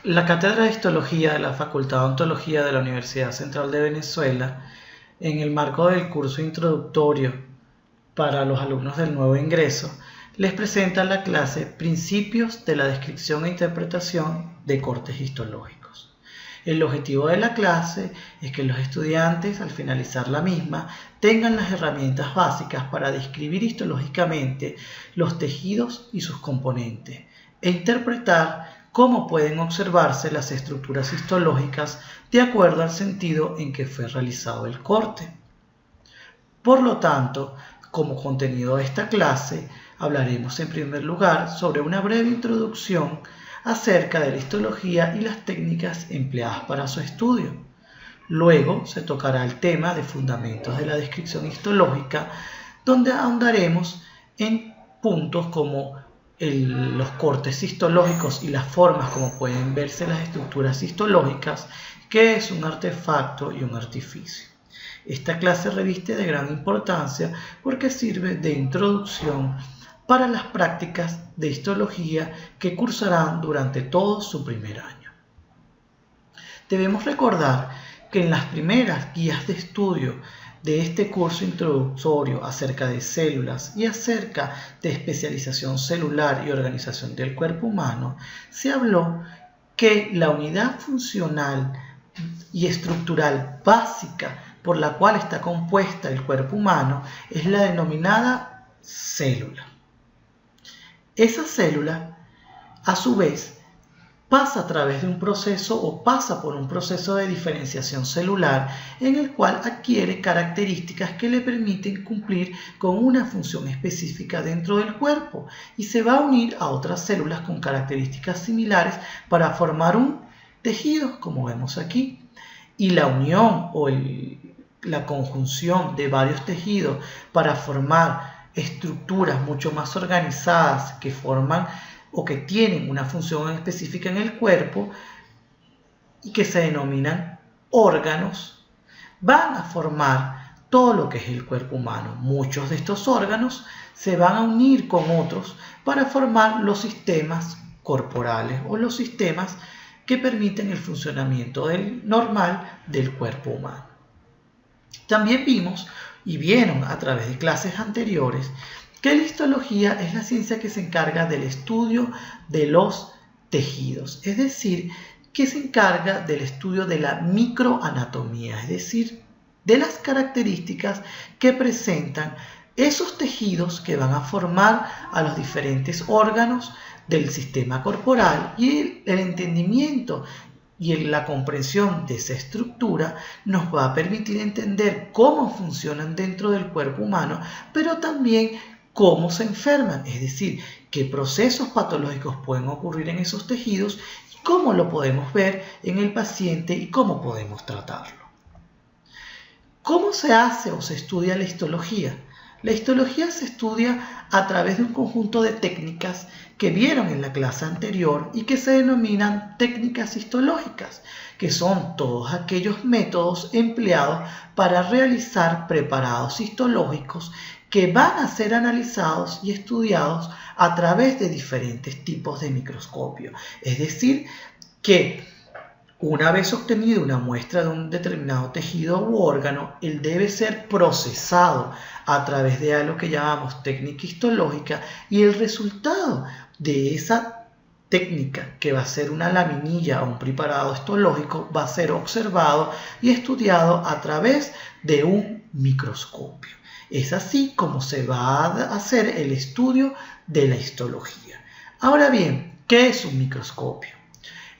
La Cátedra de Histología de la Facultad de Odontología de la Universidad Central de Venezuela, en el marco del curso introductorio para los alumnos del nuevo ingreso, les presenta la clase Principios de la descripción e interpretación de cortes histológicos. El objetivo de la clase es que los estudiantes, al finalizar la misma, tengan las herramientas básicas para describir histológicamente los tejidos y sus componentes e interpretar cómo pueden observarse las estructuras histológicas de acuerdo al sentido en que fue realizado el corte. Por lo tanto, como contenido de esta clase, hablaremos en primer lugar sobre una breve introducción acerca de la histología y las técnicas empleadas para su estudio. Luego se tocará el tema de fundamentos de la descripción histológica, donde ahondaremos en puntos como los cortes histológicos y las formas como pueden verse las estructuras histológicas, que es un artefacto y un artificio. Esta clase reviste de gran importancia porque sirve de introducción para las prácticas de histología que cursarán durante todo su primer año. Debemos recordar que en las primeras guías de estudio de este curso introductorio acerca de células y acerca de especialización celular y organización del cuerpo humano, se habló que la unidad funcional y estructural básica por la cual está compuesta el cuerpo humano es la denominada célula. Esa célula, a su vez, pasa a través de un proceso o pasa por un proceso de diferenciación celular en el cual adquiere características que le permiten cumplir con una función específica dentro del cuerpo y se va a unir a otras células con características similares para formar un tejido, como vemos aquí. Y la unión o la conjunción de varios tejidos para formar estructuras mucho más organizadas que forman o que tienen una función específica en el cuerpo y que se denominan órganos, van a formar todo lo que es el cuerpo humano. Muchos de estos órganos se van a unir con otros para formar los sistemas corporales o los sistemas que permiten el funcionamiento normal del cuerpo humano. También vimos y vieron a través de clases anteriores que la histología es la ciencia que se encarga del estudio de los tejidos, es decir, que se encarga del estudio de la microanatomía, es decir, de las características que presentan esos tejidos que van a formar a los diferentes órganos del sistema corporal, y el entendimiento y la comprensión de esa estructura nos va a permitir entender cómo funcionan dentro del cuerpo humano, pero también cómo se enferman, es decir, qué procesos patológicos pueden ocurrir en esos tejidos y cómo lo podemos ver en el paciente y cómo podemos tratarlo. ¿Cómo se hace o se estudia la histología? La histología se estudia a través de un conjunto de técnicas que vieron en la clase anterior y que se denominan técnicas histológicas, que son todos aquellos métodos empleados para realizar preparados histológicos que van a ser analizados y estudiados a través de diferentes tipos de microscopio. Es decir, que una vez obtenida una muestra de un determinado tejido u órgano, él debe ser procesado a través de algo que llamamos técnica histológica, y el resultado de esa técnica, que va a ser una laminilla o un preparado histológico, va a ser observado y estudiado a través de un microscopio. Es así como se va a hacer el estudio de la histología. Ahora bien, ¿qué es un microscopio?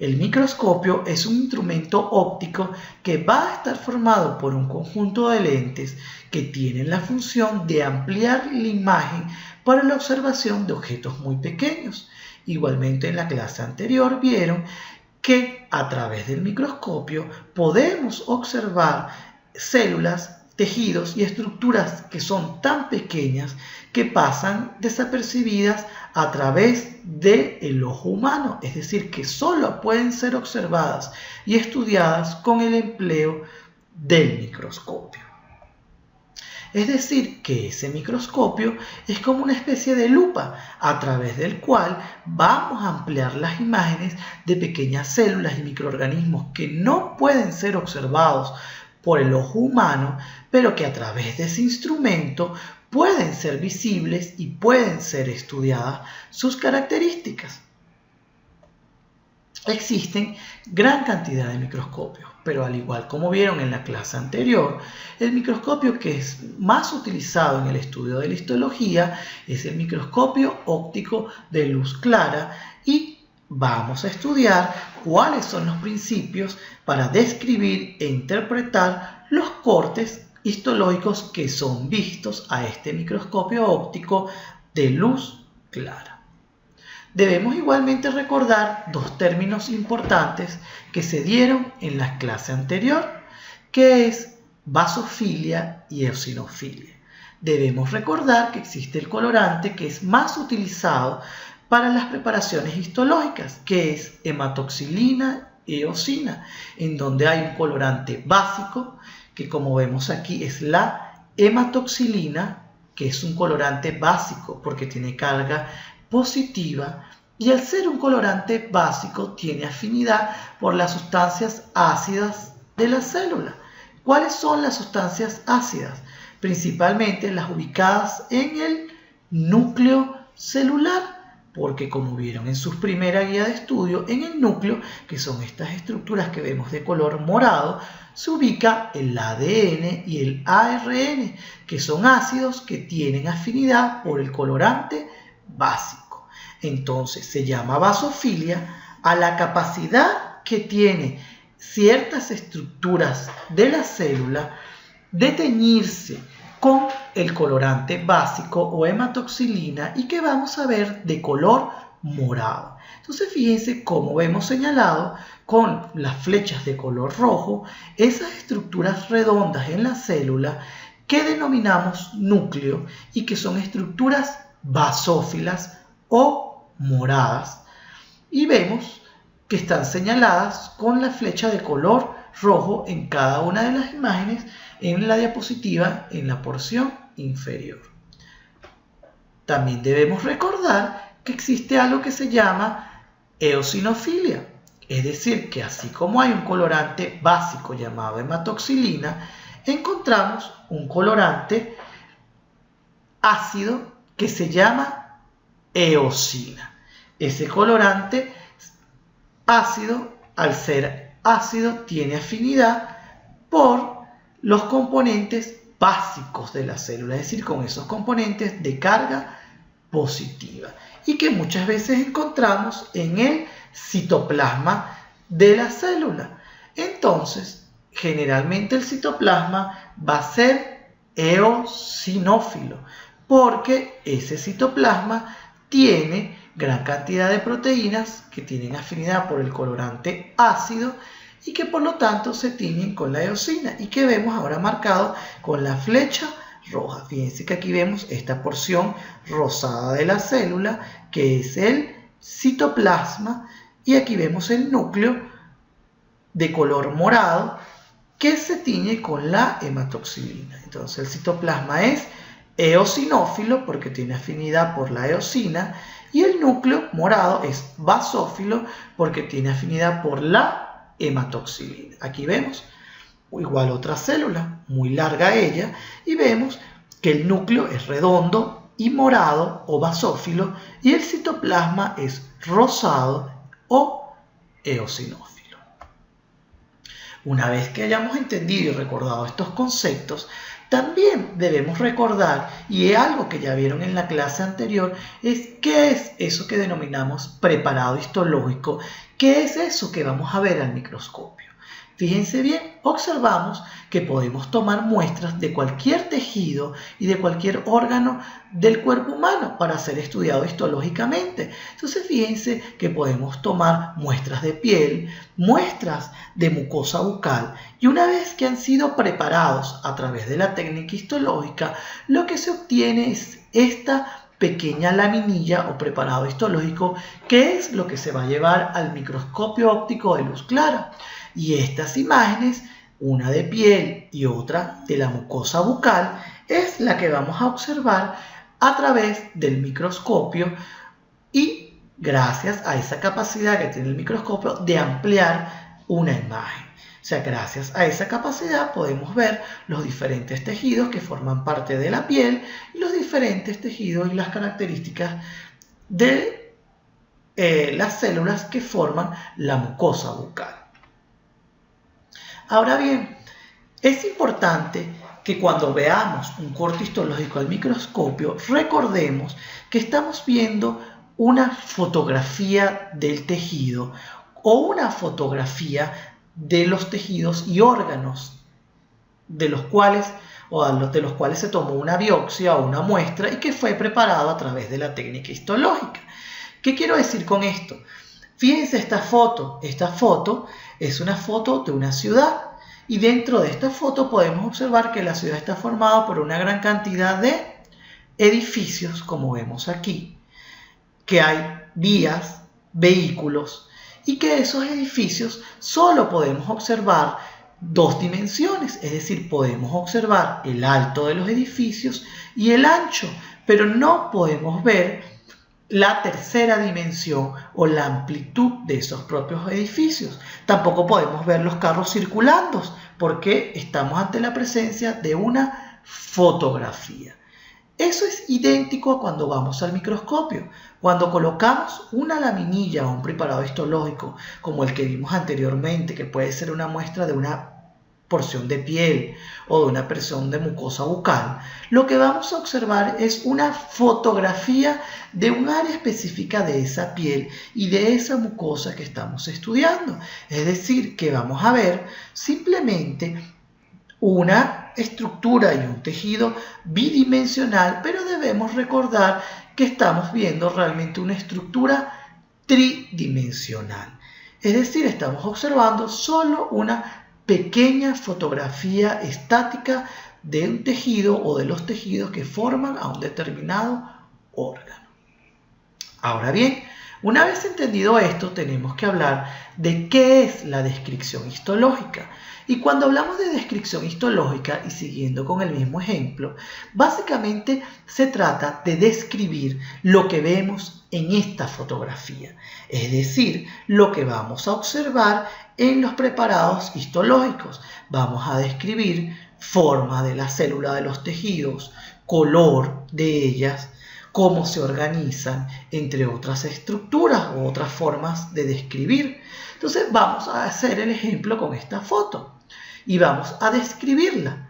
El microscopio es un instrumento óptico que va a estar formado por un conjunto de lentes que tienen la función de ampliar la imagen para la observación de objetos muy pequeños. Igualmente, en la clase anterior vieron que a través del microscopio podemos observar células, tejidos y estructuras que son tan pequeñas que pasan desapercibidas a través del ojo humano, es decir, que solo pueden ser observadas y estudiadas con el empleo del microscopio. Es decir, que ese microscopio es como una especie de lupa a través del cual vamos a ampliar las imágenes de pequeñas células y microorganismos que no pueden ser observados por el ojo humano, pero que a través de ese instrumento pueden ser visibles y pueden ser estudiadas sus características. Existen gran cantidad de microscopios, pero al igual como vieron en la clase anterior, el microscopio que es más utilizado en el estudio de la histología es el microscopio óptico de luz clara y vamos a estudiar cuáles son los principios para describir e interpretar los cortes histológicos que son vistos a este microscopio óptico de luz clara. Debemos igualmente recordar dos términos importantes que se dieron en la clase anterior, que es basofilia y eosinofilia. Debemos recordar que existe el colorante que es más utilizado para las preparaciones histológicas, que es hematoxilina y eosina, en donde hay un colorante básico, que como vemos aquí es la hematoxilina, que es un colorante básico porque tiene carga positiva y al ser un colorante básico tiene afinidad por las sustancias ácidas de la célula. ¿Cuáles son las sustancias ácidas? Principalmente las ubicadas en el núcleo celular, porque como vieron en su primera guía de estudio, en el núcleo, que son estas estructuras que vemos de color morado, se ubica el ADN y el ARN, que son ácidos que tienen afinidad por el colorante básico. Entonces se llama basofilia a la capacidad que tiene ciertas estructuras de la célula de teñirse con el colorante básico o hematoxilina y que vamos a ver de color morado. Entonces fíjense cómo vemos señalado con las flechas de color rojo esas estructuras redondas en la célula que denominamos núcleo y que son estructuras basófilas o moradas, y vemos que están señaladas con la flecha de color rojo en cada una de las imágenes en la diapositiva en la porción inferior. También debemos recordar que existe algo que se llama eosinofilia, es decir, que así como hay un colorante básico llamado hematoxilina, encontramos un colorante ácido que se llama eosina. Ese colorante ácido, al ser ácido, tiene afinidad por los componentes básicos de la célula, es decir, con esos componentes de carga positiva y que muchas veces encontramos en el citoplasma de la célula. Entonces, generalmente el citoplasma va a ser eosinófilo porque ese citoplasma tiene gran cantidad de proteínas que tienen afinidad por el colorante ácido y que por lo tanto se tiñen con la eosina y que vemos ahora marcado con la flecha roja. Fíjense que aquí vemos esta porción rosada de la célula que es el citoplasma y aquí vemos el núcleo de color morado que se tiñe con la hematoxilina. Entonces el citoplasma es eosinófilo porque tiene afinidad por la eosina y el núcleo morado es basófilo porque tiene afinidad por la hematoxilina. Aquí vemos igual otra célula, muy larga ella, y vemos que el núcleo es redondo y morado o basófilo y el citoplasma es rosado o eosinófilo. Una vez que hayamos entendido y recordado estos conceptos, también debemos recordar, y es algo que ya vieron en la clase anterior, es qué es eso que denominamos preparado histológico, qué es eso que vamos a ver al microscopio. Fíjense bien, observamos que podemos tomar muestras de cualquier tejido y de cualquier órgano del cuerpo humano para ser estudiado histológicamente. Entonces fíjense que podemos tomar muestras de piel, muestras de mucosa bucal y una vez que han sido preparados a través de la técnica histológica, lo que se obtiene es esta pequeña laminilla o preparado histológico que es lo que se va a llevar al microscopio óptico de luz clara. Y estas imágenes, una de piel y otra de la mucosa bucal, es la que vamos a observar a través del microscopio y gracias a esa capacidad que tiene el microscopio de ampliar una imagen. O sea, gracias a esa capacidad podemos ver los diferentes tejidos que forman parte de la piel y los diferentes tejidos y las características de las células que forman la mucosa bucal. Ahora bien, es importante que cuando veamos un corte histológico al microscopio recordemos que estamos viendo una fotografía del tejido o una fotografía de los tejidos y órganos de los cuales se tomó una biopsia o una muestra y que fue preparado a través de la técnica histológica. ¿Qué quiero decir con esto? Fíjense esta foto. Esta foto es una foto de una ciudad y dentro de esta foto podemos observar que la ciudad está formada por una gran cantidad de edificios, como vemos aquí, que hay vías, vehículos y que esos edificios solo podemos observar dos dimensiones, es decir, podemos observar el alto de los edificios y el ancho, pero no podemos ver la tercera dimensión o la amplitud de esos propios edificios. Tampoco podemos ver los carros circulando porque estamos ante la presencia de una fotografía. Eso es idéntico a cuando vamos al microscopio. Cuando colocamos una laminilla o un preparado histológico, como el que vimos anteriormente, que puede ser una muestra de una porción de piel o de una porción de mucosa bucal, lo que vamos a observar es una fotografía de un área específica de esa piel y de esa mucosa que estamos estudiando. Es decir, que vamos a ver simplemente una estructura y un tejido bidimensional, pero debemos recordar que estamos viendo realmente una estructura tridimensional. Es decir, estamos observando solo una pequeña fotografía estática de un tejido o de los tejidos que forman a un determinado órgano. Ahora bien, una vez entendido esto, tenemos que hablar de qué es la descripción histológica. Y cuando hablamos de descripción histológica, y siguiendo con el mismo ejemplo, básicamente se trata de describir lo que vemos en esta fotografía, es decir, lo que vamos a observar en los preparados histológicos. Vamos a describir forma de la célula de los tejidos, color de ellas, cómo se organizan, entre otras estructuras u otras formas de describir. Entonces vamos a hacer el ejemplo con esta foto y vamos a describirla.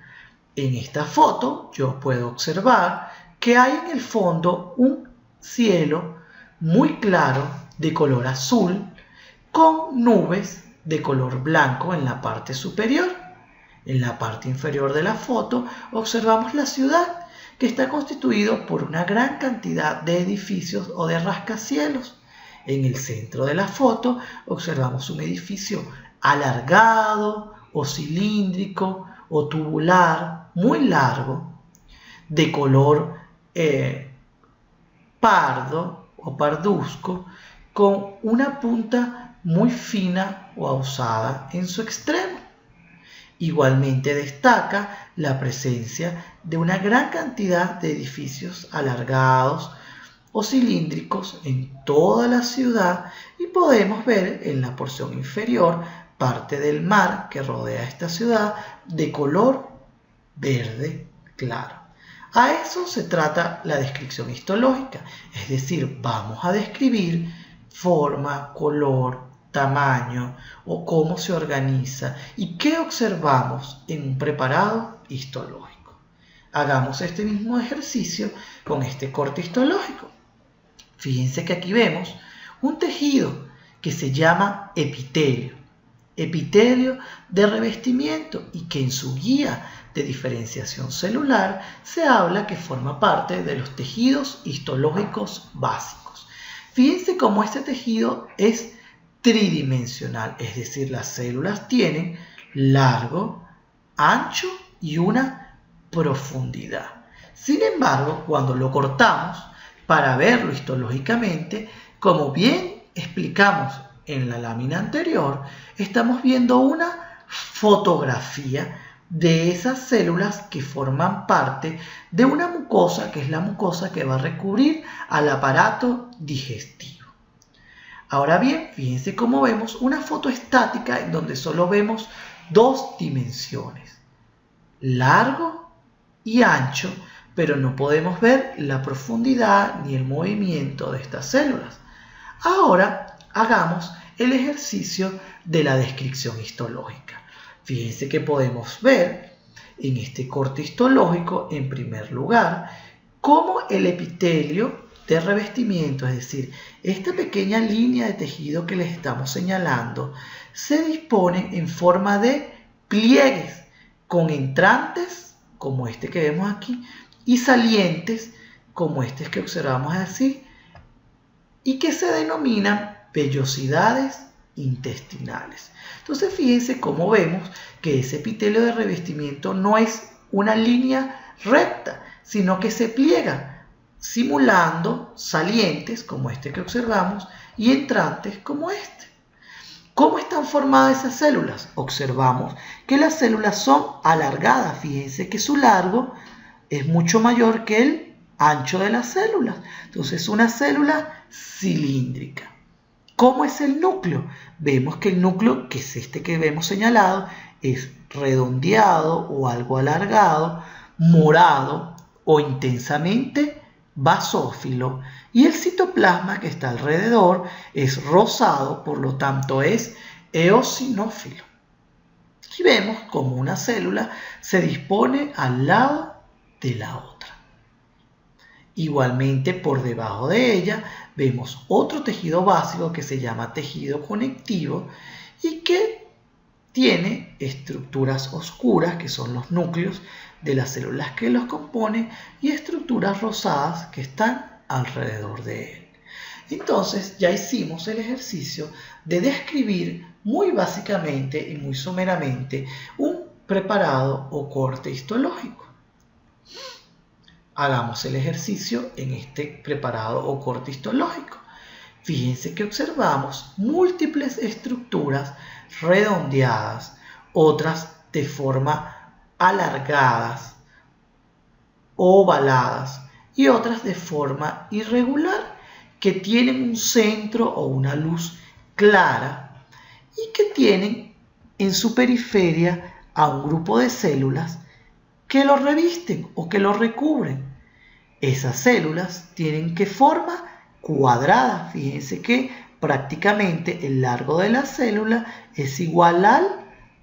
En esta foto yo puedo observar que hay en el fondo un cielo muy claro de color azul con nubes de color blanco en la parte superior. En la parte inferior de la foto observamos la ciudad, que está constituido por una gran cantidad de edificios o de rascacielos. En el centro de la foto observamos un edificio alargado o cilíndrico o tubular, muy largo, de color pardo o parduzco, con una punta muy fina o ahusada en su extremo. Igualmente destaca la presencia de una gran cantidad de edificios alargados o cilíndricos en toda la ciudad y podemos ver en la porción inferior parte del mar que rodea esta ciudad de color verde claro. A eso se trata la descripción histológica, es decir, vamos a describir forma, color, tamaño o cómo se organiza y qué observamos en un preparado histológico. Hagamos este mismo ejercicio con este corte histológico. Fíjense que aquí vemos un tejido que se llama epitelio de revestimiento y que en su guía de diferenciación celular se habla que forma parte de los tejidos histológicos básicos. Fíjense cómo este tejido es tridimensional, es decir, las células tienen largo, ancho y una profundidad. Sin embargo, cuando lo cortamos para verlo histológicamente, como bien explicamos en la lámina anterior, estamos viendo una fotografía de esas células que forman parte de una mucosa, que es la mucosa que va a recubrir al aparato digestivo. Ahora bien, fíjense cómo vemos una foto estática en donde solo vemos dos dimensiones, largo y ancho, pero no podemos ver la profundidad ni el movimiento de estas células. Ahora hagamos el ejercicio de la descripción histológica. Fíjense que podemos ver en este corte histológico, en primer lugar, cómo el epitelio de revestimiento, es decir, esta pequeña línea de tejido que les estamos señalando, se dispone en forma de pliegues con entrantes, como este que vemos aquí, y salientes, como este que observamos así, y que se denominan vellosidades intestinales. Entonces fíjense cómo vemos que ese epitelio de revestimiento no es una línea recta, sino que se pliega, simulando salientes como este que observamos y entrantes como este. ¿Cómo están formadas esas células? Observamos que las células son alargadas. Fíjense que su largo es mucho mayor que el ancho de las células. Entonces es una célula cilíndrica. ¿Cómo es el núcleo? Vemos que el núcleo, que es este que vemos señalado, es redondeado o algo alargado, morado o intensamente basófilo, y el citoplasma que está alrededor es rosado, por lo tanto es eosinófilo. Y vemos cómo una célula se dispone al lado de la otra. Igualmente, por debajo de ella vemos otro tejido básico que se llama tejido conectivo y que tiene estructuras oscuras, que son los núcleos de las células que los componen, y estructuras rosadas que están alrededor de él. Entonces ya hicimos el ejercicio de describir muy básicamente y muy someramente un preparado o corte histológico. Hagamos el ejercicio en este preparado o corte histológico. Fíjense que observamos múltiples estructuras redondeadas, otras de forma alargadas, ovaladas y otras de forma irregular, que tienen un centro o una luz clara y que tienen en su periferia a un grupo de células que lo revisten o que lo recubren. Esas células tienen que forma cuadrada. Fíjense que prácticamente el largo de la célula es igual al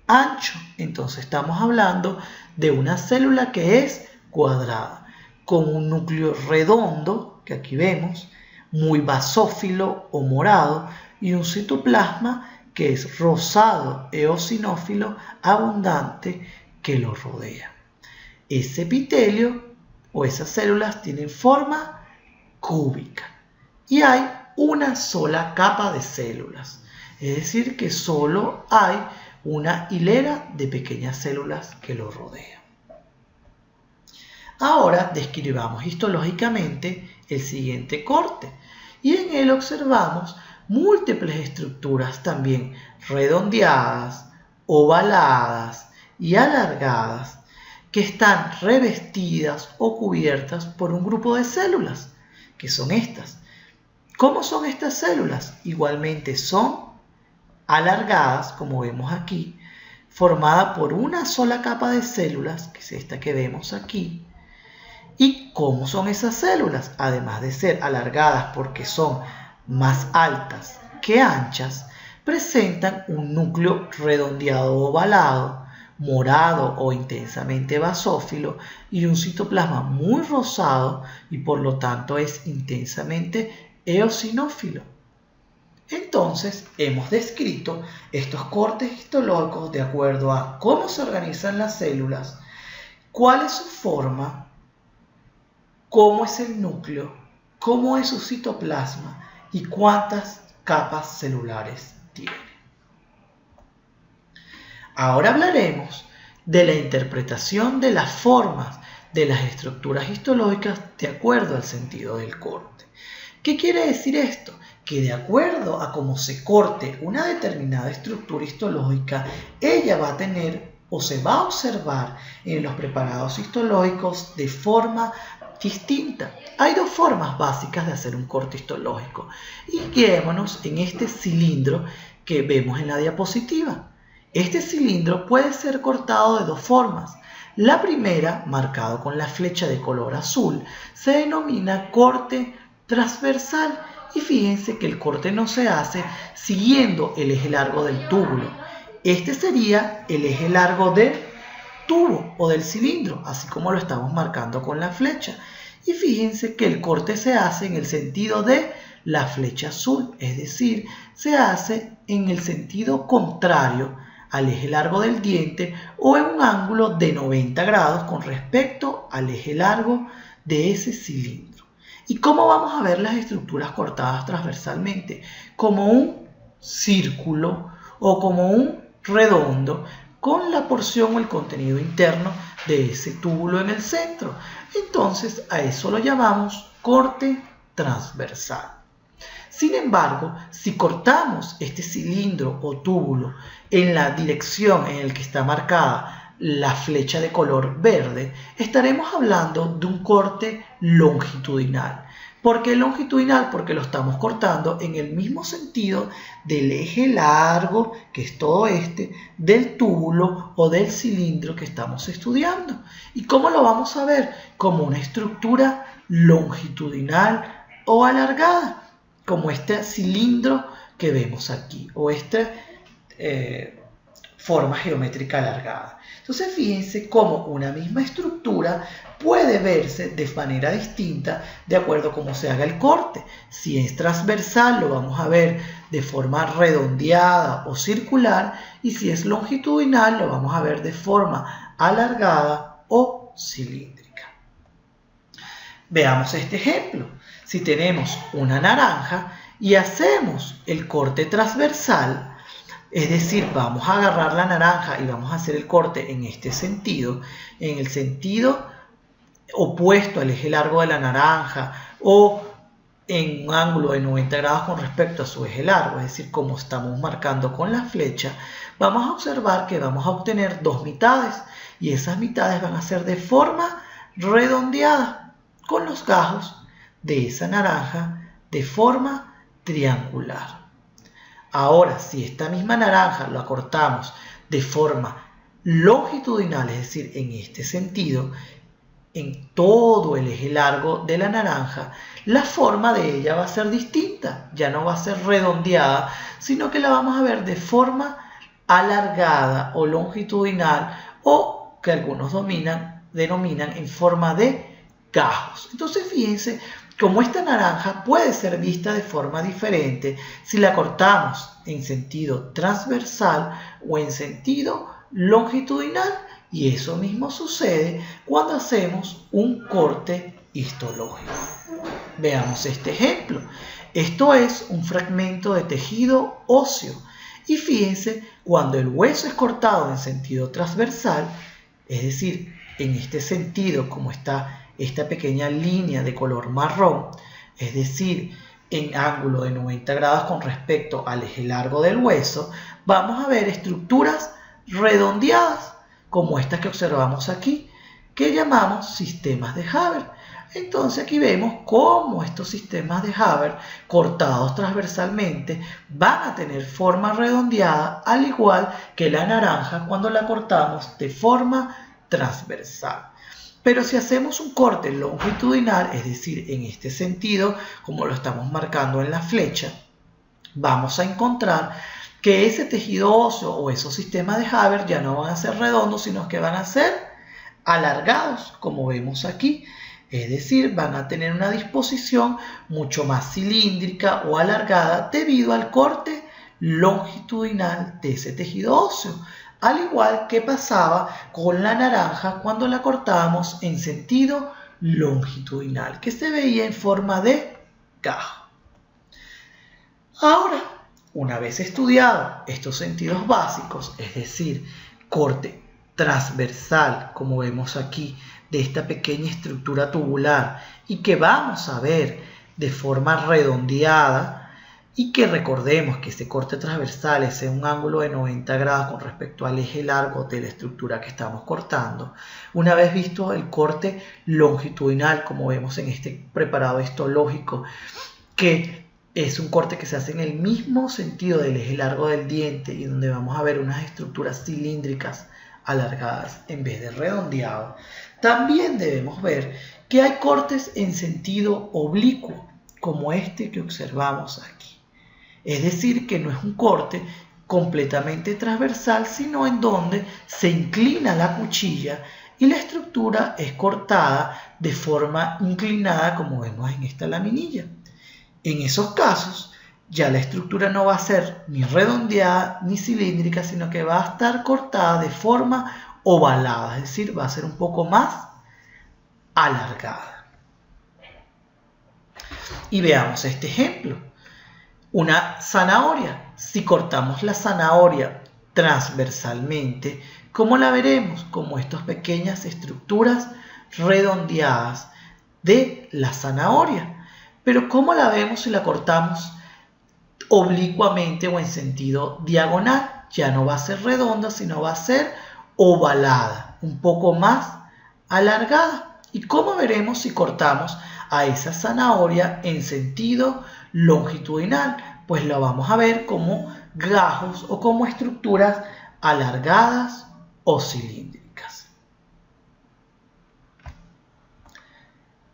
ancho. Entonces estamos hablando de una célula que es cuadrada, con un núcleo redondo, que aquí vemos, muy basófilo o morado, y un citoplasma que es rosado, eosinófilo, abundante, que lo rodea. Ese epitelio o esas células tienen forma cúbica y hay una sola capa de células, es decir, que solo hay una hilera de pequeñas células que lo rodean. Ahora describamos histológicamente el siguiente corte y en él observamos múltiples estructuras también redondeadas, ovaladas y alargadas, que están revestidas o cubiertas por un grupo de células, que son estas. ¿Cómo son estas células? Igualmente son alargadas, como vemos aquí, formada por una sola capa de células, que es esta que vemos aquí. ¿Y cómo son esas células? Además de ser alargadas porque son más altas que anchas, presentan un núcleo redondeado o ovalado, morado o intensamente basófilo, y un citoplasma muy rosado, y por lo tanto es intensamente eosinófilo. Entonces hemos descrito estos cortes histológicos de acuerdo a cómo se organizan las células, cuál es su forma, cómo es el núcleo, cómo es su citoplasma y cuántas capas celulares tiene. Ahora hablaremos de la interpretación de las formas de las estructuras histológicas de acuerdo al sentido del corte. ¿Qué quiere decir esto? Que de acuerdo a cómo se corte una determinada estructura histológica, ella va a tener o se va a observar en los preparados histológicos de forma distinta. Hay dos formas básicas de hacer un corte histológico y guiémonos en este cilindro que vemos en la diapositiva. Este cilindro puede ser cortado de dos formas. La primera, marcado con la flecha de color azul, se denomina corte transversal y fíjense que el corte no se hace siguiendo el eje largo del túbulo. Este sería el eje largo del tubo o del cilindro, así como lo estamos marcando con la flecha. Y fíjense que el corte se hace en el sentido de la flecha azul, es decir, se hace en el sentido contrario al eje largo del diente o en un ángulo de 90 grados con respecto al eje largo de ese cilindro. ¿Y cómo vamos a ver las estructuras cortadas transversalmente? Como un círculo o como un redondo con la porción o el contenido interno de ese túbulo en el centro. Entonces a eso lo llamamos corte transversal. Sin embargo, si cortamos este cilindro o túbulo en la dirección en la que está marcada la flecha de color verde, estaremos hablando de un corte longitudinal. ¿Por qué longitudinal? Porque lo estamos cortando en el mismo sentido del eje largo, que es todo este, del túbulo o del cilindro que estamos estudiando. ¿Y cómo lo vamos a ver? Como una estructura longitudinal o alargada, como este cilindro que vemos aquí, o esta forma geométrica alargada. Entonces fíjense cómo una misma estructura puede verse de manera distinta de acuerdo a cómo se haga el corte. Si es transversal lo vamos a ver de forma redondeada o circular, y si es longitudinal lo vamos a ver de forma alargada o cilíndrica. Veamos este ejemplo. Si tenemos una naranja y hacemos el corte transversal, es decir, vamos a agarrar la naranja y vamos a hacer el corte en este sentido, en el sentido opuesto al eje largo de la naranja o en un ángulo de 90 grados con respecto a su eje largo, es decir, como estamos marcando con la flecha, vamos a observar que vamos a obtener dos mitades y esas mitades van a ser de forma redondeada con los gajos de esa naranja de forma triangular. Ahora, si esta misma naranja la cortamos de forma longitudinal, es decir, en este sentido, en todo el eje largo de la naranja, la forma de ella va a ser distinta. Ya no va a ser redondeada, sino que la vamos a ver de forma alargada o longitudinal, o que algunos denominan en forma de gajos. Entonces, fíjense cómo esta naranja puede ser vista de forma diferente si la cortamos en sentido transversal o en sentido longitudinal, y eso mismo sucede cuando hacemos un corte histológico. Veamos este ejemplo. Esto es un fragmento de tejido óseo y fíjense, cuando el hueso es cortado en sentido transversal, es decir, en este sentido como está esta pequeña línea de color marrón, es decir, en ángulo de 90 grados con respecto al eje largo del hueso, vamos a ver estructuras redondeadas como estas que observamos aquí, que llamamos sistemas de Haber. Entonces aquí vemos cómo estos sistemas de Haber cortados transversalmente van a tener forma redondeada, al igual que la naranja cuando la cortamos de forma transversal. Pero si hacemos un corte longitudinal, es decir, en este sentido, como lo estamos marcando en la flecha, vamos a encontrar que ese tejido óseo o esos sistemas de Haber ya no van a ser redondos, sino que van a ser alargados, como vemos aquí. Es decir, van a tener una disposición mucho más cilíndrica o alargada debido al corte longitudinal de ese tejido óseo, al igual que pasaba con la naranja cuando la cortábamos en sentido longitudinal, que se veía en forma de gajo. Ahora, una vez estudiados estos sentidos básicos, es decir, corte transversal, como vemos aquí, de esta pequeña estructura tubular, y que vamos a ver de forma redondeada, y que recordemos que ese corte transversal es un ángulo de 90 grados con respecto al eje largo de la estructura que estamos cortando. Una vez visto el corte longitudinal, como vemos en este preparado histológico, que es un corte que se hace en el mismo sentido del eje largo del diente y donde vamos a ver unas estructuras cilíndricas alargadas en vez de redondeado, también debemos ver que hay cortes en sentido oblicuo, como este que observamos aquí. Es decir, que no es un corte completamente transversal, sino en donde se inclina la cuchilla y la estructura es cortada de forma inclinada, como vemos en esta laminilla. En esos casos, ya la estructura no va a ser ni redondeada ni cilíndrica, sino que va a estar cortada de forma ovalada, es decir, va a ser un poco más alargada. Y veamos este ejemplo. Una zanahoria. Si cortamos la zanahoria transversalmente, ¿cómo la veremos? Como estas pequeñas estructuras redondeadas de la zanahoria. Pero ¿cómo la vemos si la cortamos oblicuamente o en sentido diagonal? Ya no va a ser redonda, sino va a ser ovalada, un poco más alargada. ¿Y cómo veremos si cortamos a esa zanahoria en sentido longitudinal? Pues lo vamos a ver como gajos o como estructuras alargadas o cilíndricas.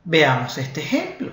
Veamos este ejemplo.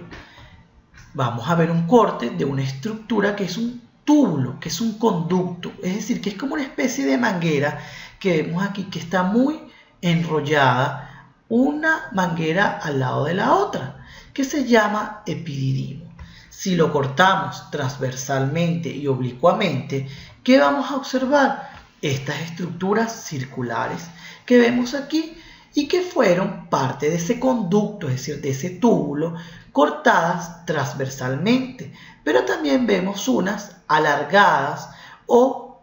Vamos a ver un corte de una estructura que es un túbulo, que es un conducto, es decir, que es como una especie de manguera que vemos aquí que está muy enrollada, una manguera al lado de la otra, que se llama epididimo. Si lo cortamos transversalmente y oblicuamente, ¿qué vamos a observar? Estas estructuras circulares que vemos aquí y que fueron parte de ese conducto, es decir, de ese túbulo, cortadas transversalmente. Pero también vemos unas alargadas o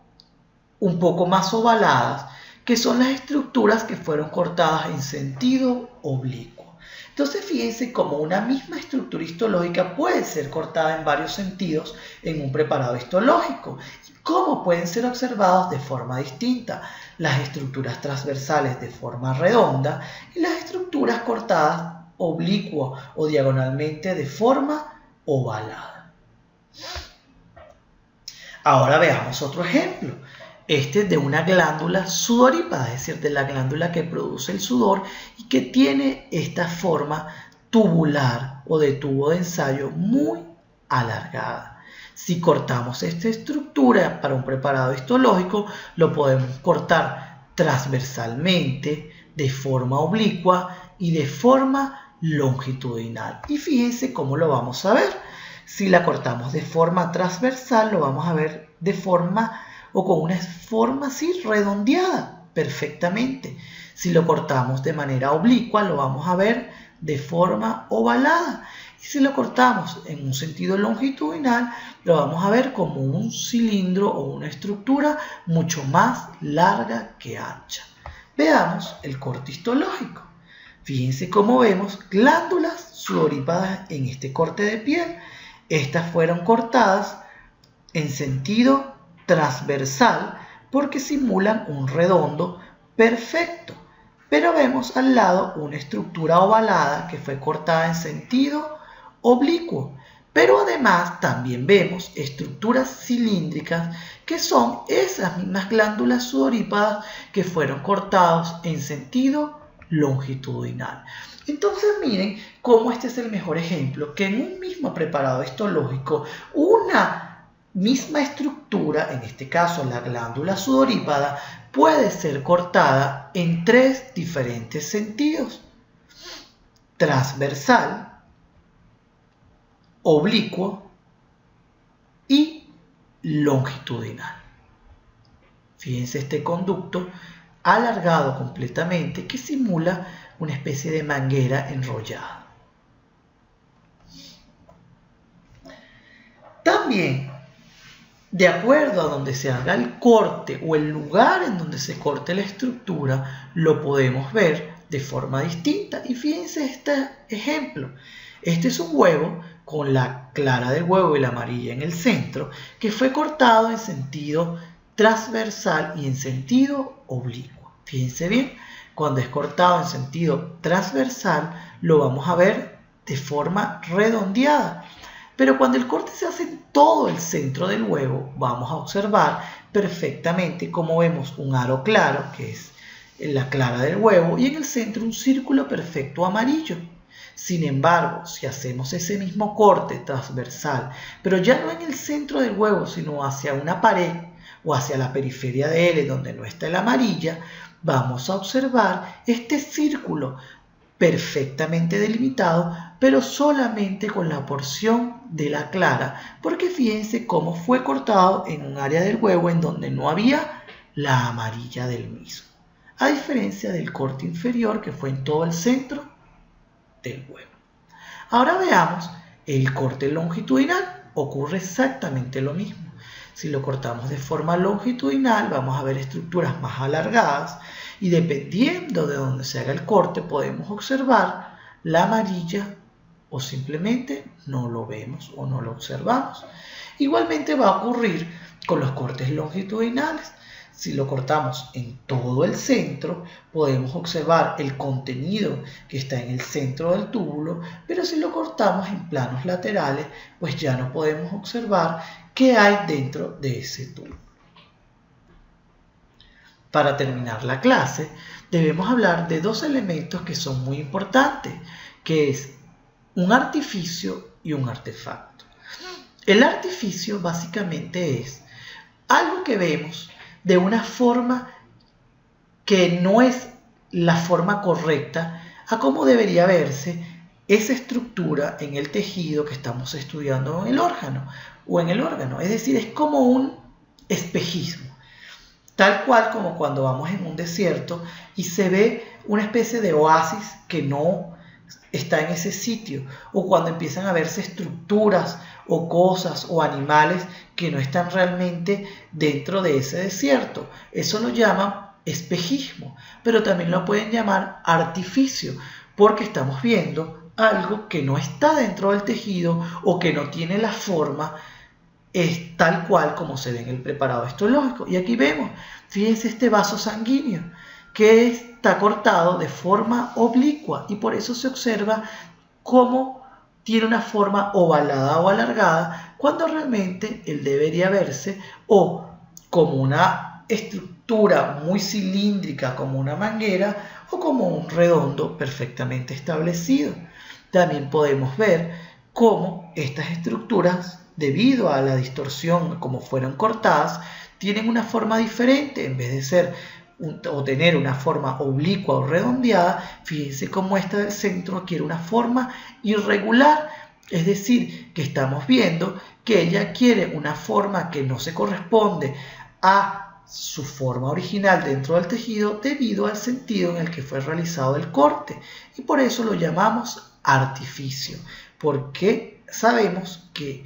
un poco más ovaladas, que son las estructuras que fueron cortadas en sentido oblicuo. Entonces fíjense cómo una misma estructura histológica puede ser cortada en varios sentidos en un preparado histológico y cómo pueden ser observados de forma distinta las estructuras transversales de forma redonda y las estructuras cortadas oblicuo o diagonalmente de forma ovalada. Ahora veamos otro ejemplo. Este es de una glándula sudorípada, es decir, de la glándula que produce el sudor y que tiene esta forma tubular o de tubo de ensayo muy alargada. Si cortamos esta estructura para un preparado histológico, lo podemos cortar transversalmente, de forma oblicua y de forma longitudinal. Y fíjense cómo lo vamos a ver. Si la cortamos de forma transversal, lo vamos a ver de forma o con una forma así redondeada perfectamente. Si lo cortamos de manera oblicua, lo vamos a ver de forma ovalada. Y si lo cortamos en un sentido longitudinal, lo vamos a ver como un cilindro o una estructura mucho más larga que ancha. Veamos el corte histológico. Fíjense cómo vemos glándulas sudorípadas en este corte de piel. Estas fueron cortadas en sentido transversal porque simulan un redondo perfecto, pero vemos al lado una estructura ovalada que fue cortada en sentido oblicuo, pero además también vemos estructuras cilíndricas que son esas mismas glándulas sudorípadas que fueron cortadas en sentido longitudinal. Entonces miren cómo este es el mejor ejemplo, que en un mismo preparado histológico una misma estructura, en este caso la glándula sudorípada, puede ser cortada en tres diferentes sentidos: transversal, oblicuo y longitudinal. Fíjense este conducto alargado completamente que simula una especie de manguera enrollada. También, de acuerdo a donde se haga el corte o el lugar en donde se corte la estructura, lo podemos ver de forma distinta. Y fíjense este ejemplo. Este es un huevo con la clara del huevo y la amarilla en el centro, que fue cortado en sentido transversal y en sentido oblicuo. Fíjense bien, cuando es cortado en sentido transversal lo vamos a ver de forma redondeada. Pero cuando el corte se hace en todo el centro del huevo, vamos a observar perfectamente cómo vemos un aro claro, que es la clara del huevo, y en el centro un círculo perfecto amarillo. Sin embargo, si hacemos ese mismo corte transversal, pero ya no en el centro del huevo, sino hacia una pared o hacia la periferia de él, donde no está la amarilla, vamos a observar este círculo perfectamente delimitado, pero solamente con la porción de la clara, porque fíjense cómo fue cortado en un área del huevo en donde no había la amarilla del mismo, a diferencia del corte inferior que fue en todo el centro del huevo. Ahora veamos el corte longitudinal. Ocurre exactamente lo mismo. Si lo cortamos de forma longitudinal, vamos a ver estructuras más alargadas y dependiendo de donde se haga el corte podemos observar la amarilla o simplemente no lo vemos o no lo observamos. Igualmente va a ocurrir con los cortes longitudinales. Si lo cortamos en todo el centro, podemos observar el contenido que está en el centro del túbulo, pero si lo cortamos en planos laterales, pues ya no podemos observar qué hay dentro de ese túbulo. Para terminar la clase, debemos hablar de dos elementos que son muy importantes, que es un artificio y un artefacto. El artificio básicamente es algo que vemos de una forma que no es la forma correcta a cómo debería verse esa estructura en el tejido que estamos estudiando en el órgano. Es decir, es como un espejismo, tal cual como cuando vamos en un desierto y se ve una especie de oasis que no está en ese sitio, o cuando empiezan a verse estructuras o cosas o animales que no están realmente dentro de ese desierto. Eso lo llaman espejismo, pero también lo pueden llamar artificio, porque estamos viendo algo que no está dentro del tejido o que no tiene la forma es tal cual como se ve en el preparado histológico. Y aquí vemos, fíjense este vaso sanguíneo que está cortado de forma oblicua y por eso se observa cómo tiene una forma ovalada o alargada cuando realmente él debería verse o como una estructura muy cilíndrica como una manguera o como un redondo perfectamente establecido. También podemos ver cómo estas estructuras, debido a la distorsión como fueron cortadas, tienen una forma diferente. En vez de ser o tener una forma oblicua o redondeada, fíjense cómo esta del centro adquiere una forma irregular, es decir, que estamos viendo que ella quiere una forma que no se corresponde a su forma original dentro del tejido debido al sentido en el que fue realizado el corte, y por eso lo llamamos artificio, porque sabemos que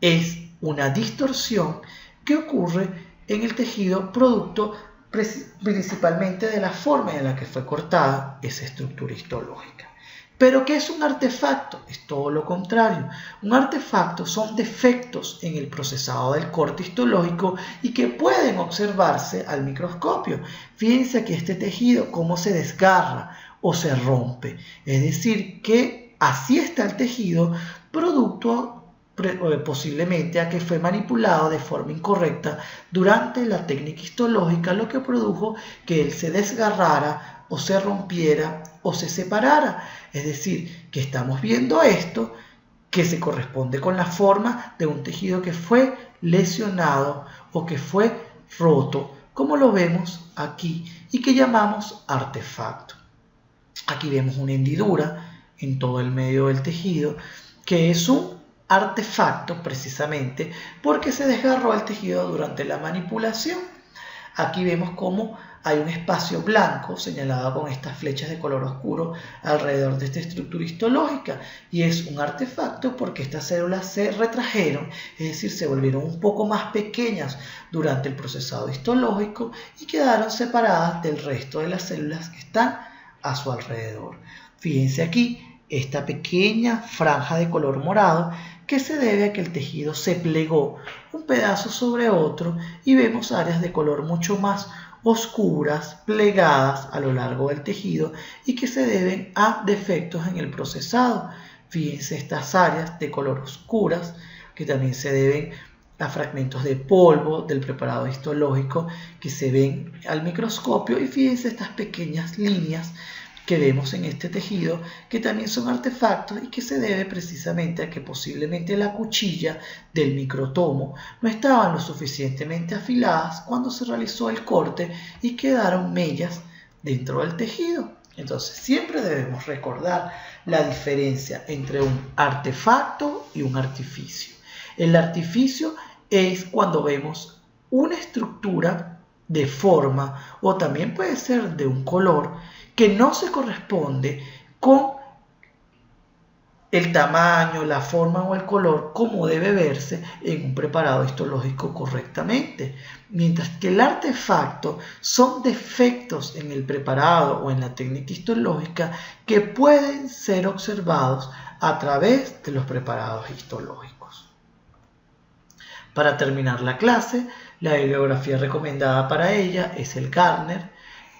es una distorsión que ocurre en el tejido producto principalmente de la forma en la que fue cortada esa estructura histológica. ¿Pero qué es un artefacto? Es todo lo contrario. Un artefacto son defectos en el procesado del corte histológico y que pueden observarse al microscopio. Fíjense aquí este tejido cómo se desgarra o se rompe. Es decir, que así está el tejido producto posiblemente a que fue manipulado de forma incorrecta durante la técnica histológica, lo que produjo que él se desgarrara o se rompiera o se separara. Es decir, que estamos viendo esto que se corresponde con la forma de un tejido que fue lesionado o que fue roto, como lo vemos aquí y que llamamos artefacto. Aquí vemos una hendidura en todo el medio del tejido que es un artefacto precisamente porque se desgarró el tejido durante la manipulación. Aquí vemos cómo hay un espacio blanco señalado con estas flechas de color oscuro alrededor de esta estructura histológica y es un artefacto porque estas células se retrajeron, es decir, se volvieron un poco más pequeñas durante el procesado histológico y quedaron separadas del resto de las células que están a su alrededor. Fíjense aquí esta pequeña franja de color morado que se debe a que el tejido se plegó un pedazo sobre otro y vemos áreas de color mucho más oscuras, plegadas a lo largo del tejido y que se deben a defectos en el procesado. Fíjense estas áreas de color oscuras que también se deben a fragmentos de polvo del preparado histológico que se ven al microscopio, y fíjense estas pequeñas líneas que vemos en este tejido que también son artefactos y que se debe precisamente a que posiblemente la cuchilla del microtomo no estaban lo suficientemente afiladas cuando se realizó el corte y quedaron mellas dentro del tejido. Entonces siempre debemos recordar la diferencia entre un artefacto y un artificio. El artificio es cuando vemos una estructura de forma o también puede ser de un color que no se corresponde con el tamaño, la forma o el color como debe verse en un preparado histológico correctamente. Mientras que el artefacto son defectos en el preparado o en la técnica histológica que pueden ser observados a través de los preparados histológicos. Para terminar la clase, la bibliografía recomendada para ella es el Gardner,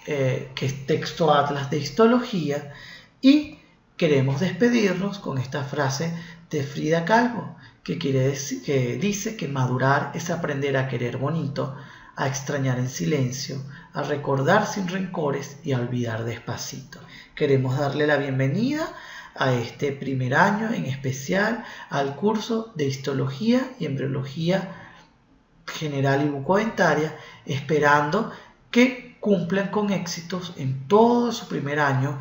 que es Texto Atlas de Histología, y queremos despedirnos con esta frase de Frida Kahlo, que dice que madurar es aprender a querer bonito, a extrañar en silencio, a recordar sin rencores y a olvidar despacito. Queremos darle la bienvenida a este primer año, en especial al curso de Histología y Embriología General y Bucodentaria, esperando que cumplan con éxitos en todo su primer año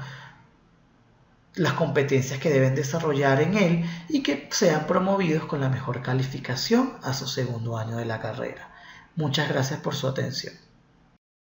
las competencias que deben desarrollar en él y que sean promovidos con la mejor calificación a su segundo año de la carrera. Muchas gracias por su atención.